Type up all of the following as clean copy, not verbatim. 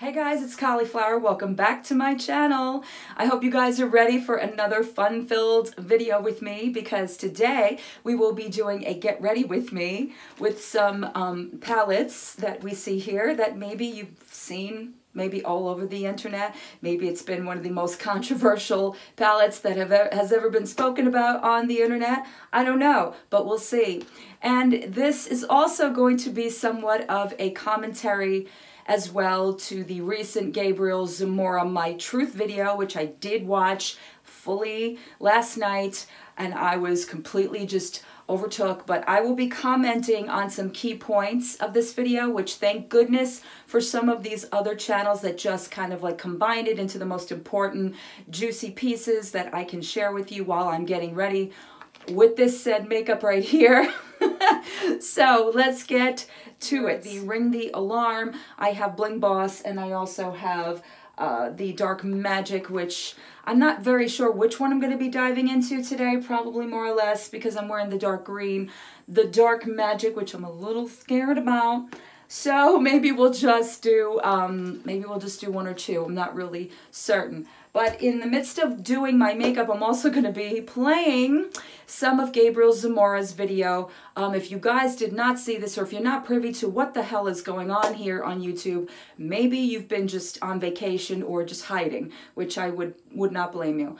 Hey guys, it's Cauliflower. Welcome back to my channel. I hope you guys are ready for another fun-filled video with me because today we will be doing a get ready with me with some palettes that we see here that maybe you've seen maybe all over the internet. Maybe it's been one of the most controversial palettes that has ever been spoken about on the internet. I don't know, but we'll see. And this is also going to be somewhat of a commentary as well to the recent Gabriel Zamora My Truth video, which I did watch fully last night, and I was completely just overtook, but I will be commenting on some key points of this video, which thank goodness for some of these other channels that just kind of like combined it into the most important juicy pieces that I can share with you while I'm getting ready with this said makeup right here. So let's get to it. The Ring the Alarm, I have Bling Boss, and I also have the Dark Magic, which I'm not very sure which one I'm going to be diving into today, probably more or less because I'm wearing the dark green. The Dark Magic, which I'm a little scared about. So maybe we'll just do one or two. I'm not really certain. But in the midst of doing my makeup, I'm also going to be playing some of Gabriel Zamora's video. If you guys did not see this, or if you're not privy to what the hell is going on here on YouTube, maybe you've been just on vacation or just hiding, which I would not blame you.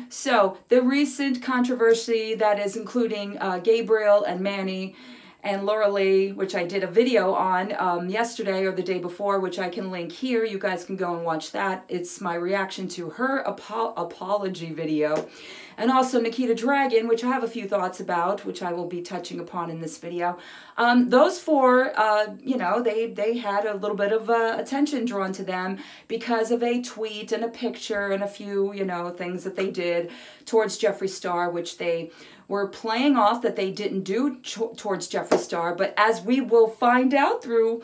So the recent controversy that is including Gabriel and Manny and Laura Lee, which I did a video on yesterday or the day before, which I can link here. You guys can go and watch that. It's my reaction to her apology video. And also Nikita Dragon, which I have a few thoughts about, which I will be touching upon in this video. Those four, you know, they had a little bit of attention drawn to them because of a tweet and a picture and a few, you know, things that they did towards Jeffree Star, which they were playing off that they didn't do towards Jeffree Star. But as we will find out through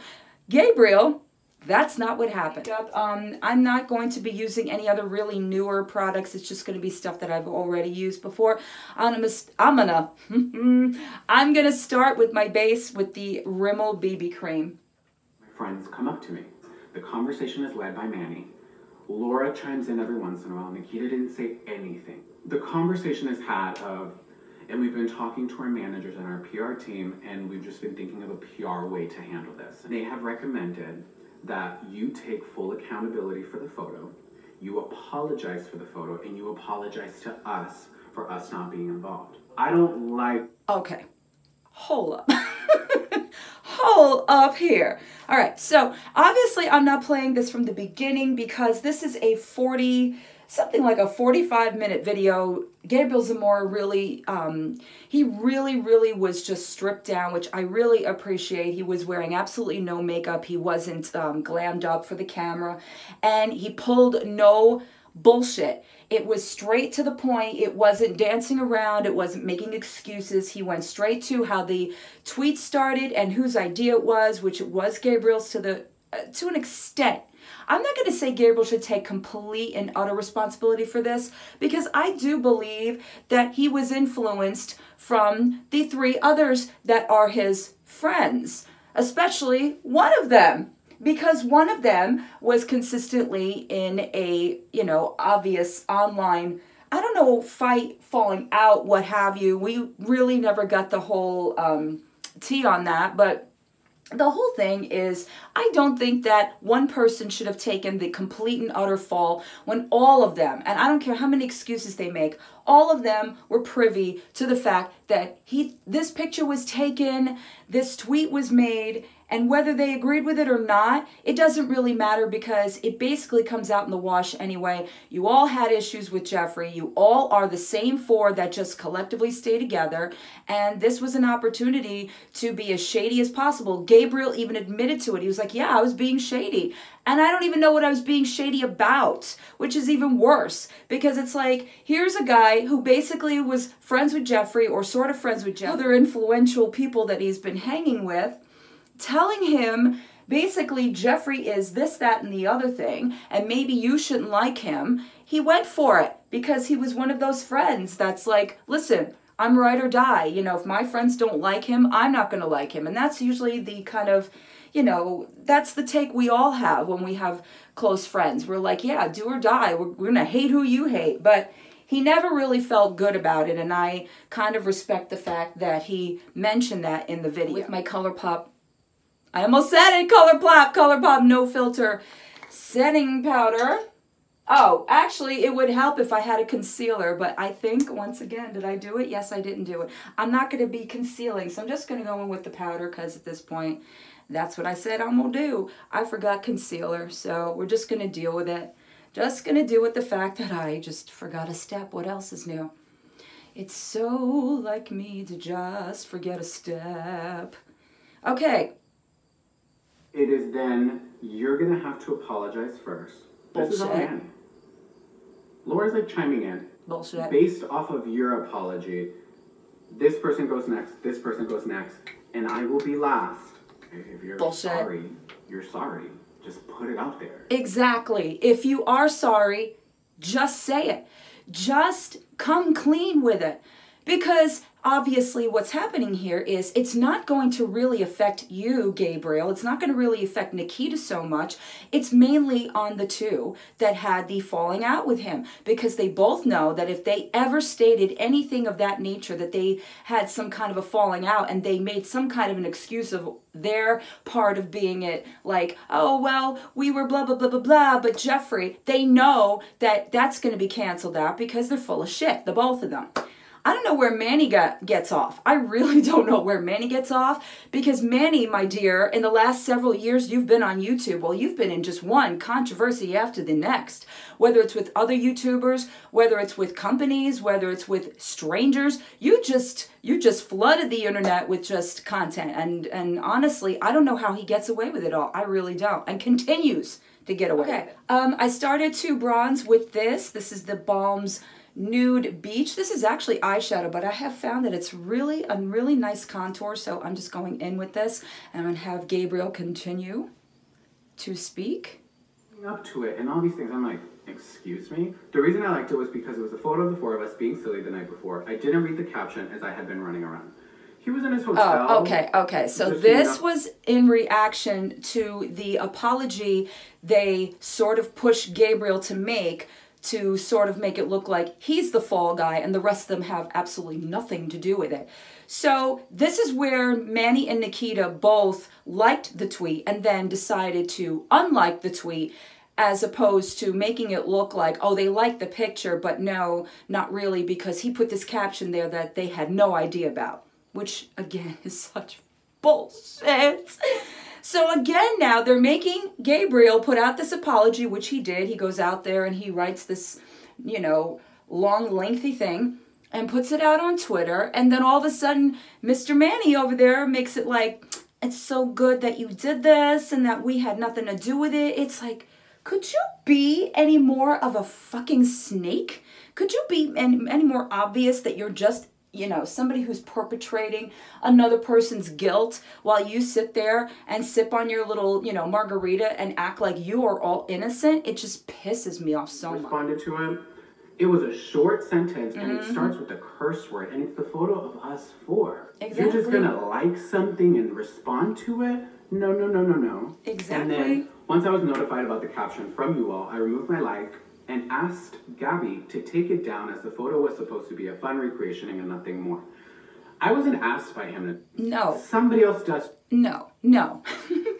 Gabriel, that's not what happened. I'm not going to be using any other really newer products. It's just going to be stuff that I've already used before. I'm gonna start with my base with the Rimmel BB cream. My friends come up to me. The conversation is led by Manny. Laura chimes in every once in a while. Nikita didn't say anything. The conversation is had of, and we've been talking to our managers and our PR team, and we've just been thinking of a PR way to handle this. They have recommended that you take full accountability for the photo, you apologize for the photo, and you apologize to us for us not being involved. I don't like... Okay, hold up. Hold up here. All right, so obviously I'm not playing this from the beginning because this is a something like a 45-minute video. Gabriel Zamora really, he really was just stripped down, which I really appreciate. He was wearing absolutely no makeup. He wasn't glammed up for the camera, and he pulled no bullshit. It was straight to the point. It wasn't dancing around. It wasn't making excuses. He went straight to how the tweet started and whose idea it was, which it was Gabriel's to an extent. I'm not going to say Gabriel should take complete and utter responsibility for this because I do believe that he was influenced from the three others that are his friends, especially one of them, because one of them was consistently in a, you know, obvious online, I don't know, fight, falling out, what have you. We really never got the whole tea on that, but the whole thing is, I don't think that one person should have taken the complete and utter fall when all of them, and I don't care how many excuses they make, all of them were privy to the fact that this picture was taken, this tweet was made, and whether they agreed with it or not, it doesn't really matter because it basically comes out in the wash anyway. You all had issues with Jeffree. You all are the same four that just collectively stay together. And this was an opportunity to be as shady as possible. Gabriel even admitted to it. He was like, yeah, I was being shady. And I don't even know what I was being shady about, which is even worse because it's like, here's a guy who basically was friends with Jeffree or sort of friends with Jeffree, other influential people that he's been hanging with, telling him basically Jeffree is this, that, and the other thing, and maybe you shouldn't like him. He went for it because he was one of those friends that's like, listen, I'm ride or die. You know, if my friends don't like him, I'm not going to like him. And that's usually the kind of, you know, that's the take we all have when we have close friends. We're like, yeah, do or die. We're going to hate who you hate. But he never really felt good about it, and I kind of respect the fact that he mentioned that in the video. With my ColourPop, I almost said it, ColourPop no filter setting powder. Oh, actually, it would help if I had a concealer, but I think, once again, did I do it? Yes, I didn't do it. I'm not going to be concealing, so I'm just going to go in with the powder, because at this point, that's what I said I'm going to do. I forgot concealer, so we're just going to deal with it. Just going to deal with the fact that I just forgot a step. What else is new? It's so like me to just forget a step. Okay. It is then, you're going to have to apologize first. Bullshit. This is all Manny. Laura's like chiming in. Bullshit. Based off of your apology, this person goes next, this person goes next, and I will be last. If you're Bullshit. sorry, you're sorry. Just put it out there. Exactly. If you are sorry, just say it. Just come clean with it. Because obviously what's happening here is it's not going to really affect you, Gabriel. It's not going to really affect Nikita so much. It's mainly on the two that had the falling out with him, because they both know that if they ever stated anything of that nature, that they had some kind of a falling out and they made some kind of an excuse of their part of being it, like, oh, well, we were blah, blah, blah, blah, blah, but Jeffrey, they know that that's going to be canceled out because they're full of shit, the both of them. I don't know where Manny gets off. I really don't know where Manny gets off, because Manny, my dear, in the last several years you've been on YouTube, well, you've been in just one controversy after the next. Whether it's with other YouTubers, whether it's with companies, whether it's with strangers, you just flooded the internet with just content. And honestly, I don't know how he gets away with it all. I really don't. And continues to get away with it. I started to bronze with this. This is the Balm's Nude Beach. This is actually eyeshadow, but I have found that it's really a really nice contour, so I'm just going in with this, and I'm going to have Gabriel continue to speak. Up to it, and all these things, I'm like, excuse me? The reason I liked it was because it was a photo of the four of us being silly the night before. I didn't read the caption as I had been running around. He was in his hotel. Oh, okay. So this was in reaction to the apology they sort of pushed Gabriel to make, to sort of make it look like he's the fall guy and the rest of them have absolutely nothing to do with it. So this is where Manny and Nikita both liked the tweet and then decided to unlike the tweet, as opposed to making it look like, oh, they liked the picture, but no, not really, because he put this caption there that they had no idea about, which again is such bullshit. So again, now they're making Gabriel put out this apology, which he did. He goes out there and he writes this, you know, long, lengthy thing and puts it out on Twitter. And then all of a sudden, Mr. Manny over there makes it like, it's so good that you did this and that we had nothing to do with it. It's like, could you be any more of a fucking snake? Could you be any more obvious that you're just, you know, somebody who's perpetrating another person's guilt while you sit there and sip on your little, you know, margarita and act like you are all innocent? It just pisses me off so much. Responded to him. It was a short sentence, and it starts with a curse word, and it's the photo of us four. Exactly. You're just gonna like something and respond to it? No, no, no, no, no. Exactly. And then, once I was notified about the caption from you all, I removed my like and asked Gabby to take it down, as the photo was supposed to be a fun recreation and nothing more. I wasn't asked by him to... No. Somebody else does. No.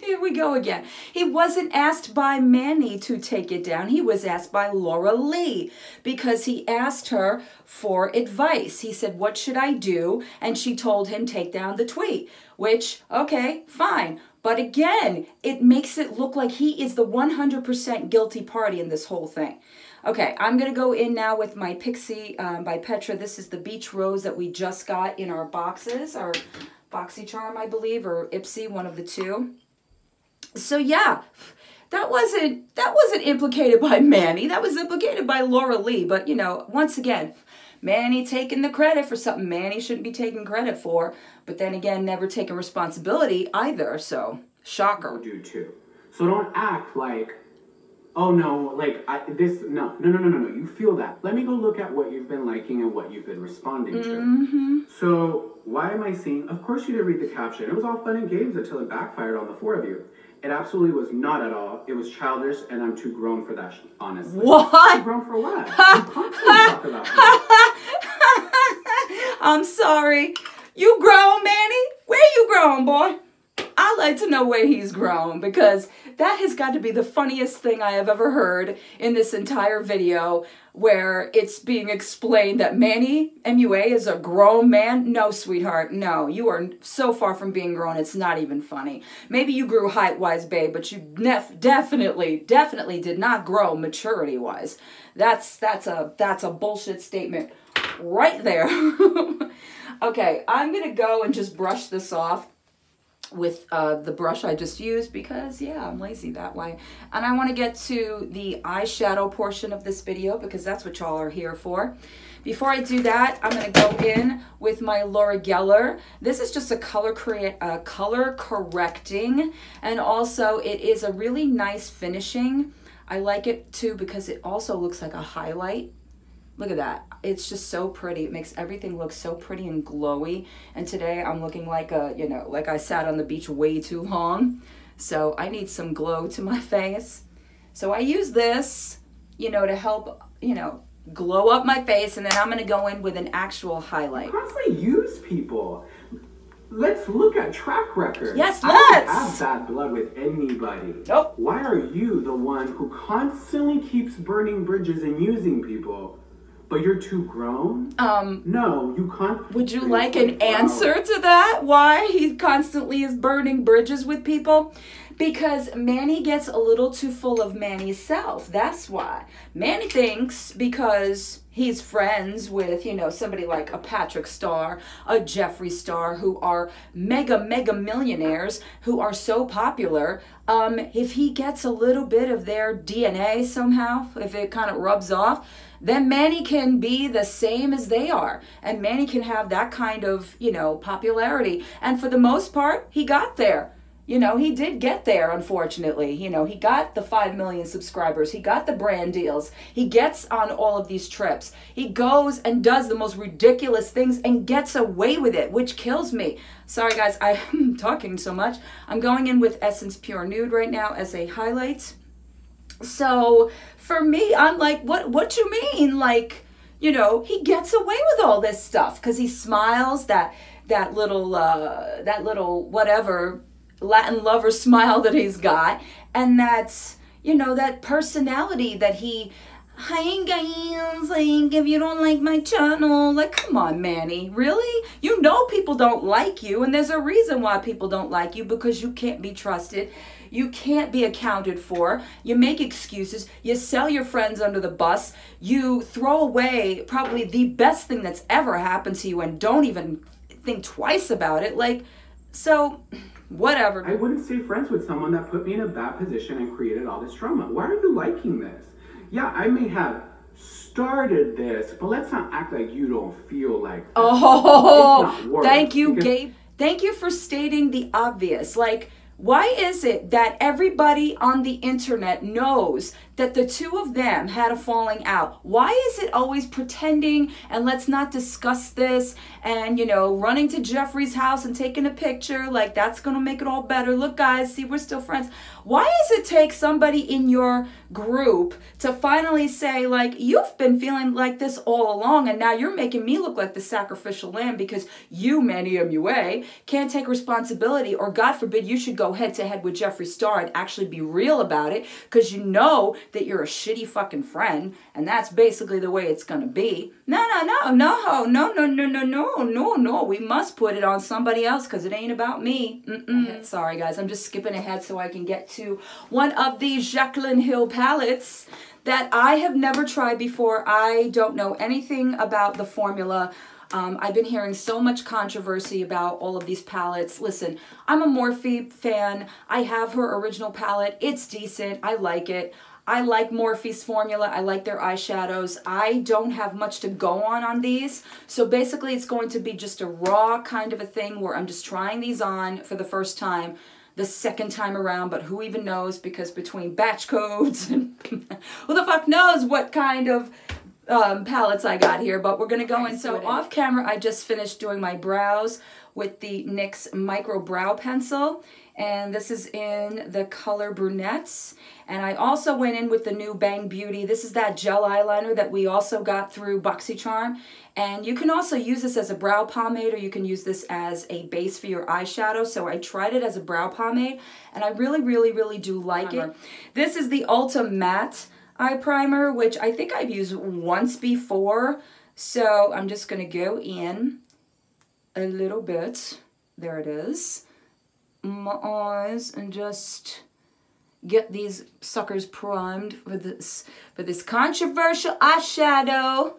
Here we go again. He wasn't asked by Manny to take it down. He was asked by Laura Lee, because he asked her for advice. He said, what should I do? And she told him, take down the tweet, which, okay, fine. But again, it makes it look like he is the 100% guilty party in this whole thing. Okay, I'm going to go in now with my Pixie by Petra. This is the Beach Rose that we just got in our boxes, our BoxyCharm, I believe, or Ipsy, one of the two. So yeah, that wasn't implicated by Manny. That was implicated by Laura Lee. But, you know, once again, Manny taking the credit for something Manny shouldn't be taking credit for, but then again, never taking responsibility either, so shocker. Do too. So don't act like oh no, like no. You feel that. Let me go look at what you've been liking and what you've been responding to. So why am I seeing, of course you didn't read the caption. It was all fun and games until it backfired on the four of you. It absolutely was not at all. It was childish and I'm too grown for that, honestly. What? Too grown for what? You constantly talk about me. I'm sorry. You grown, Manny? Where you grown, boy? I'd like to know where he's grown, because that has got to be the funniest thing I have ever heard in this entire video, where it's being explained that Manny, MUA, is a grown man. No, sweetheart, no. You are so far from being grown, it's not even funny. Maybe you grew height-wise, babe, but you definitely did not grow maturity-wise. That's a bullshit statement right there. Okay, I'm going to go and just brush this off with the brush I just used, because yeah, I'm lazy that way. And I want to get to the eyeshadow portion of this video, because that's what y'all are here for. Before I do that, I'm going to go in with my Laura Geller. This is just a color correcting, and also it is a really nice finishing. I like it too because it also looks like a highlight. Look at that. It's just so pretty. It makes everything look so pretty and glowy. And today I'm looking like a, you know, like I sat on the beach way too long. So I need some glow to my face. So I use this, you know, to help, you know, glow up my face. And then I'm going to go in with an actual highlight. You constantly use people. Let's look at track record. Yes, let's. I don't have bad blood with anybody. Nope. Why are you the one who constantly keeps burning bridges and using people? But you're too grown? No, you can't. Would you like an answer to that? Why he constantly is burning bridges with people? Because Manny gets a little too full of Manny's self. That's why. Manny thinks because he's friends with, you know, somebody like a Patrick Star, a Jeffree Star, who are mega millionaires, who are so popular, if he gets a little bit of their DNA somehow, if it kind of rubs off, then Manny can be the same as they are. And Manny can have that kind of, you know, popularity. And for the most part, he got there. You know, he did get there, unfortunately. You know, he got the 5 million subscribers. He got the brand deals. He gets on all of these trips. He goes and does the most ridiculous things and gets away with it, which kills me. Sorry, guys, I'm talking so much. I'm going in with Essence Pure Nude right now as a highlight. So for me, I'm like, what you mean? Like, you know, he gets away with all this stuff because he smiles, that little whatever Latin lover smile that he's got, and that's, you know, that personality that he, hi guys, like, if you don't like my channel, like, come on, Manny, really? You know people don't like you, and there's a reason why people don't like you, because you can't be trusted. You can't be accounted for. You make excuses. You sell your friends under the bus. You throw away probably the best thing that's ever happened to you and don't even think twice about it. Like, so, whatever. I wouldn't stay friends with someone that put me in a bad position and created all this drama. Why are you liking this? Yeah, I may have started this, but let's not act like you don't feel like this. Oh, thank you, Gabe. Thank you for stating the obvious. Like, why is it that everybody on the internet knows that the two of them had a falling out? Why is it always pretending and let's not discuss this and, you know, running to Jeffree's house and taking a picture like that's going to make it all better? Look, guys, see, we're still friends. Why does it take somebody in your group to finally say, like, you've been feeling like this all along and now you're making me look like the sacrificial lamb because you, Manny MUA, can't take responsibility, or God forbid you should go head to head with Jeffree Star and actually be real about it because you know that you're a shitty fucking friend, and that's basically the way it's gonna be. No. We must put it on somebody else because it ain't about me. Sorry, guys. I'm just skipping ahead so I can get to one of these Jaclyn Hill palettes that I have never tried before. I don't know anything about the formula. I've been hearing so much controversy about all of these palettes. Listen, I'm a Morphe fan. I have her original palette. It's decent. I like it. I like Morphe's formula. I like their eyeshadows. I don't have much to go on these. So basically it's going to be just a raw kind of a thing where I'm just trying these on for the first time. the second time around, but who even knows, because between batch codes and who the fuck knows what kind of palettes I got here, but we're going to go in. So off camera, I just finished doing my brows with the NYX Micro Brow Pencil, and this is in the color Brunettes. And I also went in with the new Bang Beauty. This is that gel eyeliner that we also got through BoxyCharm. And you can also use this as a brow pomade, or you can use this as a base for your eyeshadow. So I tried it as a brow pomade, and I really, really, really do like it. This is the Ulta Matte Eye Primer, which I think I've used once before. So I'm just going to go in a little bit. There it is. My eyes, and just get these suckers primed for this controversial eyeshadow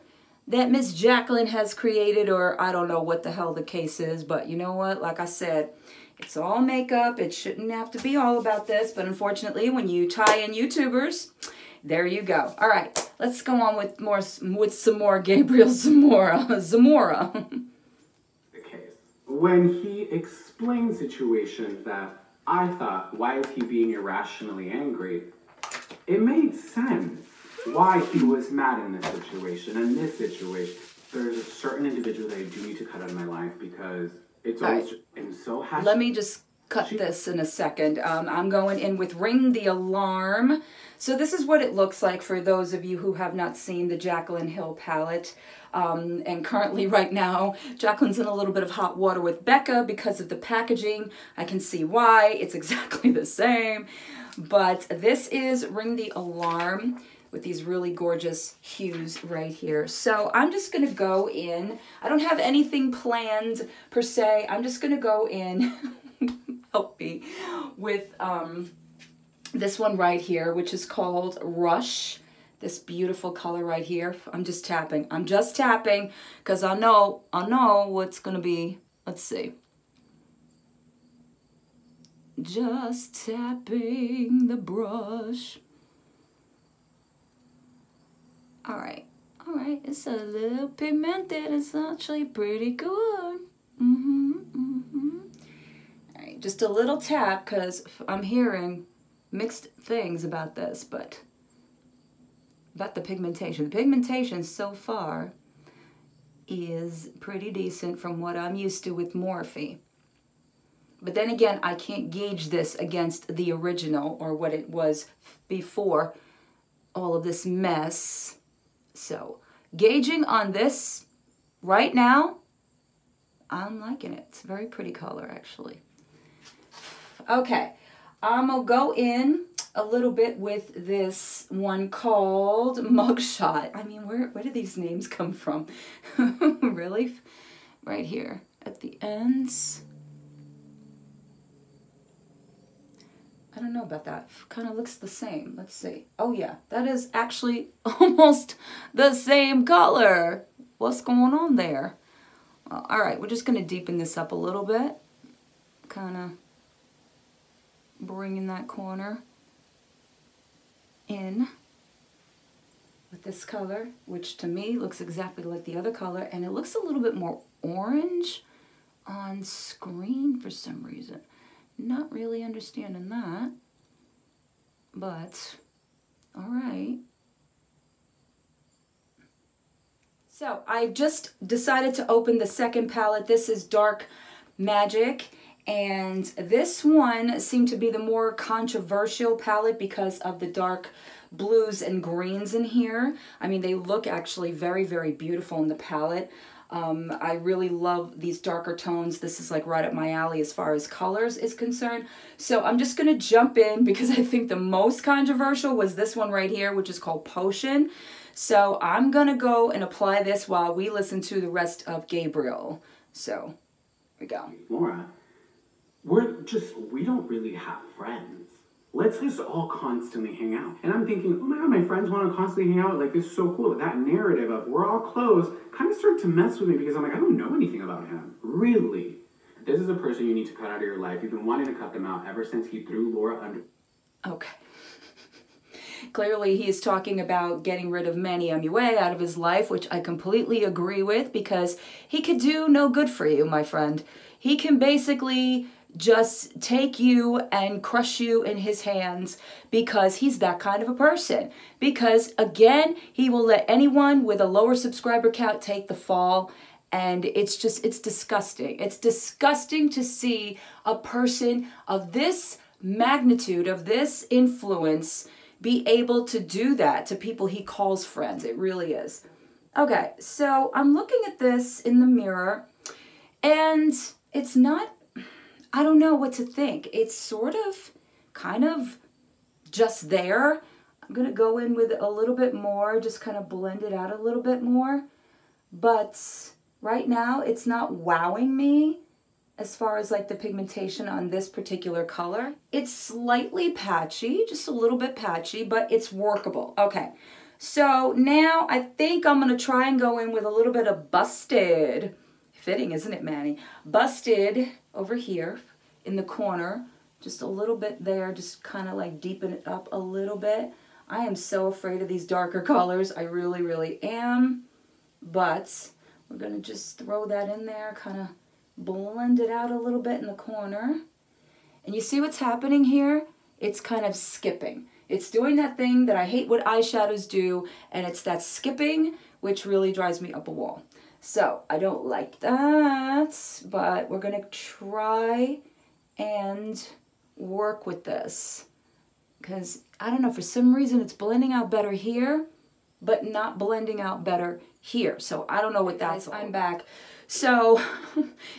that Miss Jaclyn has created, or I don't know what the hell the case is, but you know what? Like I said, it's all makeup. It shouldn't have to be all about this, but unfortunately, when you tie in YouTubers, there you go. All right, let's go on with some more Gabriel Zamora. The case. When he explained situations that I thought, why is he being irrationally angry? It made sense why he was mad in this situation. In this situation, there's a certain individual that I do need to cut out of my life, because it's always just, and so happy. Let me just cut this in a second. I'm going in with Ring the Alarm. So this is what it looks like for those of you who have not seen the Jaclyn Hill palette. And currently right now, Jaclyn's in a little bit of hot water with Becca because of the packaging. I can see why. It's exactly the same. But this is Ring the Alarm with these really gorgeous hues right here. So I'm just going to go in. I don't have anything planned per se. I'm just going to go in, help me, with this one right here, which is called Rush. This beautiful color right here. I'm just tapping. I'm just tapping because I know what's going to be. Let's see. Just tapping the brush. All right. It's a little pigmented. It's actually pretty good. All right, just a little tap because I'm hearing mixed things about this, but about the pigmentation. The pigmentation so far is pretty decent from what I'm used to with Morphe. But then again, I can't gauge this against the original or what it was before all of this mess. So, gauging on this right now, I'm liking it. It's a very pretty color, actually. Okay, I'm going to go in a little bit with this one called Mugshot. I mean, where did these names come from? Really? Right here at the ends. I don't know about that. Kind of looks the same. Let's see. Oh yeah, that is actually almost the same color. What's going on there? All right, we're just going to deepen this up a little bit. Kind of bringing that corner in with this color, which to me looks exactly like the other color, and it looks a little bit more orange on screen for some reason. Not really understanding that, but all right. So I just decided to open the second palette. This is Dark Magic, and this one seemed to be the more controversial palette because of the dark blues and greens in here. I mean, they look actually very, very beautiful in the palette. I really love these darker tones. This is like right up my alley as far as colors is concerned. So I'm just going to jump in because I think the most controversial was this one right here, which is called Potion. So I'm going to go and apply this while we listen to the rest of Gabriel. So here we go. Laura, we don't really have friends. Let's just all constantly hang out. And I'm thinking, oh my God, my friends want to constantly hang out. Like, this is so cool. That narrative of we're all close kind of started to mess with me because I'm like, I don't know anything about him. Really? This is a person you need to cut out of your life. You've been wanting to cut them out ever since he threw Laura under. Okay. Clearly, he is talking about getting rid of Manny MUA out of his life, which I completely agree with because he could do no good for you, my friend. He can basically just take you and crush you in his hands, because he's that kind of a person. Because again, he will let anyone with a lower subscriber count take the fall. And it's disgusting. It's disgusting to see a person of this magnitude, of this influence, be able to do that to people he calls friends. It really is. Okay, so I'm looking at this in the mirror, and it's not, I don't know what to think. It's sort of, kind of just there. I'm going to go in with a little bit more, just kind of blend it out a little bit more. But right now, it's not wowing me as far as like the pigmentation on this particular color. It's slightly patchy, just a little bit patchy, but it's workable. Okay, so now I think I'm going to try and go in with a little bit of Busted. Fitting, isn't it, Manny? Busted over here in the corner. Just a little bit there, just kind of like deepen it up a little bit. I am so afraid of these darker colors. I really, really am. But we're going to just throw that in there, kind of blend it out a little bit in the corner. And you see what's happening here? It's kind of skipping. It's doing that thing that I hate what eyeshadows do, and it's that skipping, which really drives me up a wall. So I don't like that, but we're going to try and work with this. Because, I don't know, for some reason it's blending out better here, but not blending out better here. So I don't know what that's all. I'm back. So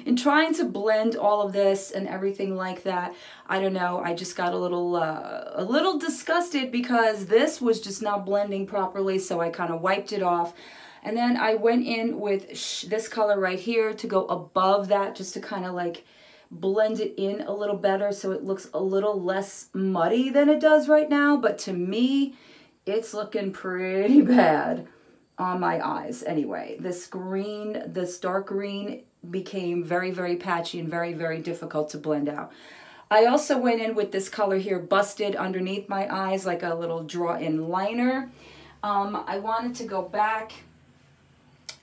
in trying to blend all of this and everything like that, I don't know, I just got a little disgusted because this was just not blending properly, so I kind of wiped it off. And then I went in with this color right here to go above that, just to kind of like blend it in a little better so it looks a little less muddy than it does right now. But to me, it's looking pretty bad on my eyes anyway. This green, this dark green became very, very patchy and very, very difficult to blend out. I also went in with this color here, Busted, underneath my eyes, like a little draw-in liner. I wanted to go back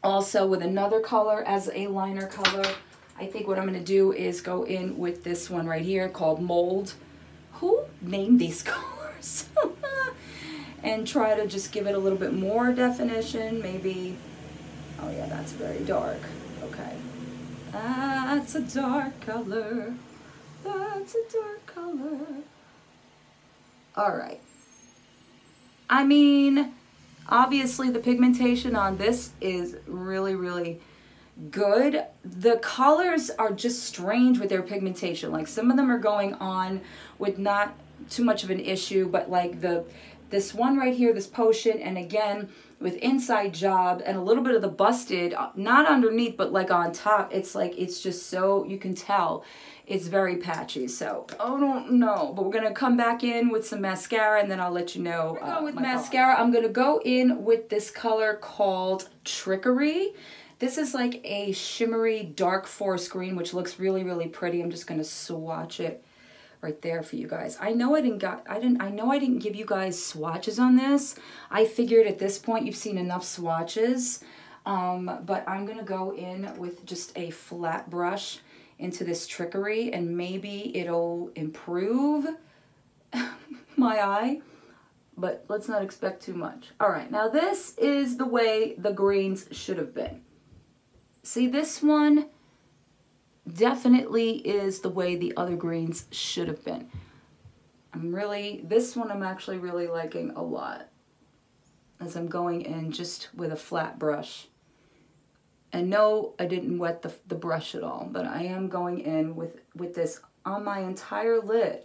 also with another color as a liner color. I think what I'm going to do is go in with this one right here called Mold. Who named these colors? And try to just give it a little bit more definition. Maybe, oh yeah, that's very dark. Okay. That's a dark color. That's a dark color. All right. I mean, obviously the pigmentation on this is really, really good. The colors are just strange with their pigmentation. Like some of them are going on with not too much of an issue, but like this one right here, this Potion, and again with Inside Job and a little bit of the Busted, not underneath but like on top, it's like, it's just so, you can tell it's very patchy. So I don't know, but we're gonna come back in with some mascara and then I'll let you know. With mascara, I'm gonna go in with this color called Trickery. This is like a shimmery dark forest green, which looks really, really pretty. I'm just gonna swatch it right there for you guys. I know I didn't give you guys swatches on this. I figured at this point you've seen enough swatches. But I'm gonna go in with just a flat brush into this Trickery, and maybe it'll improve my eye, but let's not expect too much. All right, now this is the way the greens should have been. See, this one definitely is the way the other greens should have been. This one I'm actually really liking a lot as I'm going in just with a flat brush. And no, I didn't wet the brush at all, but I am going in with this on my entire lid.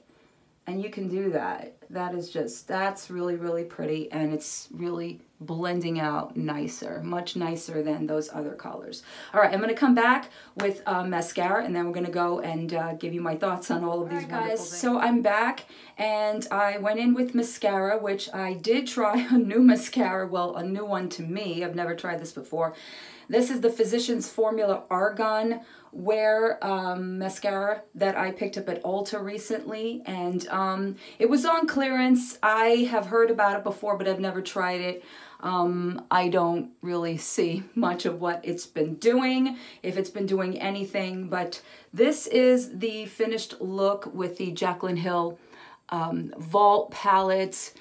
And you can do that. That's really, really pretty, and it's really blending out nicer, much nicer than those other colors. All right, I'm gonna come back with mascara, and then we're gonna go and give you my thoughts on all of these wonderful things. So I'm back, and I went in with mascara, which I did try a new mascara, well, a new one to me. I've never tried this before. This is the Physicians Formula Argan Wear mascara that I picked up at Ulta recently, and it was on clearance clearance. I have heard about it before, but I've never tried it. I don't really see much of what it's been doing, if it's been doing anything, but this is the finished look with the Jaclyn Hill Vault palette.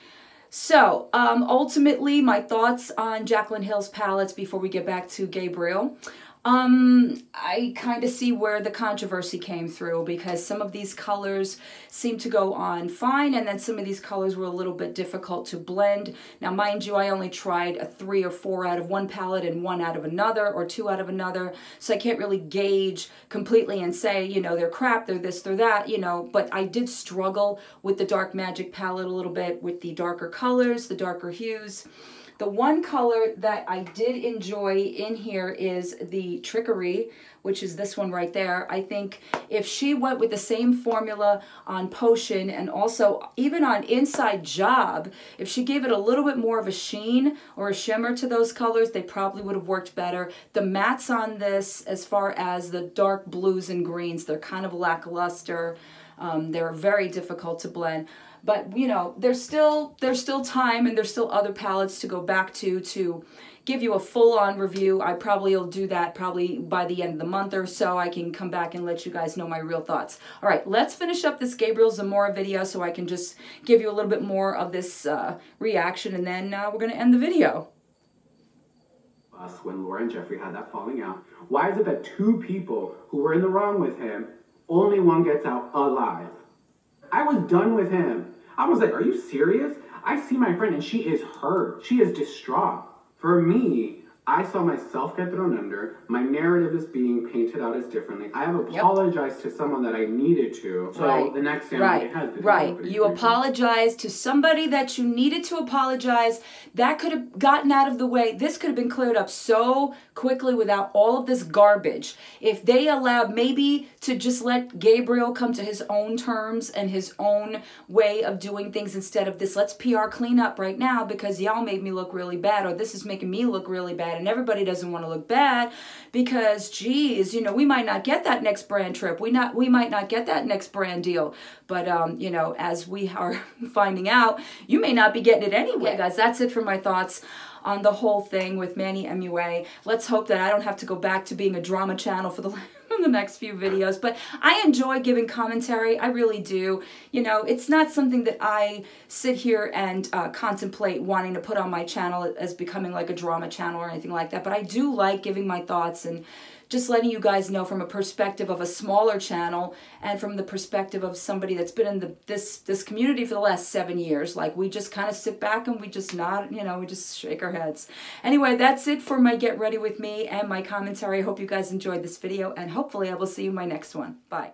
So, ultimately, my thoughts on Jaclyn Hill's palettes before we get back to Gabriel. I kind of see where the controversy came through, because some of these colors seem to go on fine, and then some of these colors were a little bit difficult to blend. Now, mind you, I only tried a 3 or 4 out of one palette and 1 out of another, or 2 out of another, so I can't really gauge completely and say, you know, they're crap, they're this, they're that, you know, but I did struggle with the Dark Magic palette a little bit, with the darker colors, the darker hues. The one color that I did enjoy in here is the Trickery, which is this one right there. I think if she went with the same formula on Potion and also even on Inside Job, if she gave it a little bit more of a sheen or a shimmer to those colors, they probably would have worked better. The mattes on this, as far as the dark blues and greens, they're kind of lackluster. They're very difficult to blend. But, you know, there's still time, and there's still other palettes to go back to give you a full-on review. I probably will do that probably by the end of the month or so. I can come back and let you guys know my real thoughts. All right, let's finish up this Gabriel Zamora video so I can just give you a little bit more of this reaction, and then we're going to end the video. When Laura and Jeffrey had that falling out, why is it that 2 people who were in the wrong with him, only one gets out alive? I was done with him. I was like, are you serious? I see my friend and she is hurt. She is distraught. For me, I saw myself get thrown under. My narrative is being painted out as differently. I have apologized to someone that I needed to. So the next time it has been You apologized to somebody that you needed to apologize. That could have gotten out of the way. This could have been cleared up so quickly without all of this garbage. If they allowed maybe to just let Gabriel come to his own terms and his own way of doing things, instead of this, let's PR clean up right now because y'all made me look really bad, or this is making me look really bad. And everybody doesn't want to look bad because, geez, you know, we might not get that next brand trip. We might not get that next brand deal. But, you know, as we are finding out, you may not be getting it anyway. Guys, that's it for my thoughts on the whole thing with Manny MUA. Let's hope that I don't have to go back to being a drama channel for the next few videos, but I enjoy giving commentary. I really do. You know, it's not something that I sit here and contemplate wanting to put on my channel as becoming like a drama channel or anything like that, but I do like giving my thoughts and just letting you guys know from a perspective of a smaller channel and from the perspective of somebody that's been in this community for the last 7 years. Like, we just kind of sit back and we just nod, you know, we just shake our heads. Anyway, that's it for my Get Ready With Me and my commentary. I hope you guys enjoyed this video, and hopefully I will see you in my next one. Bye.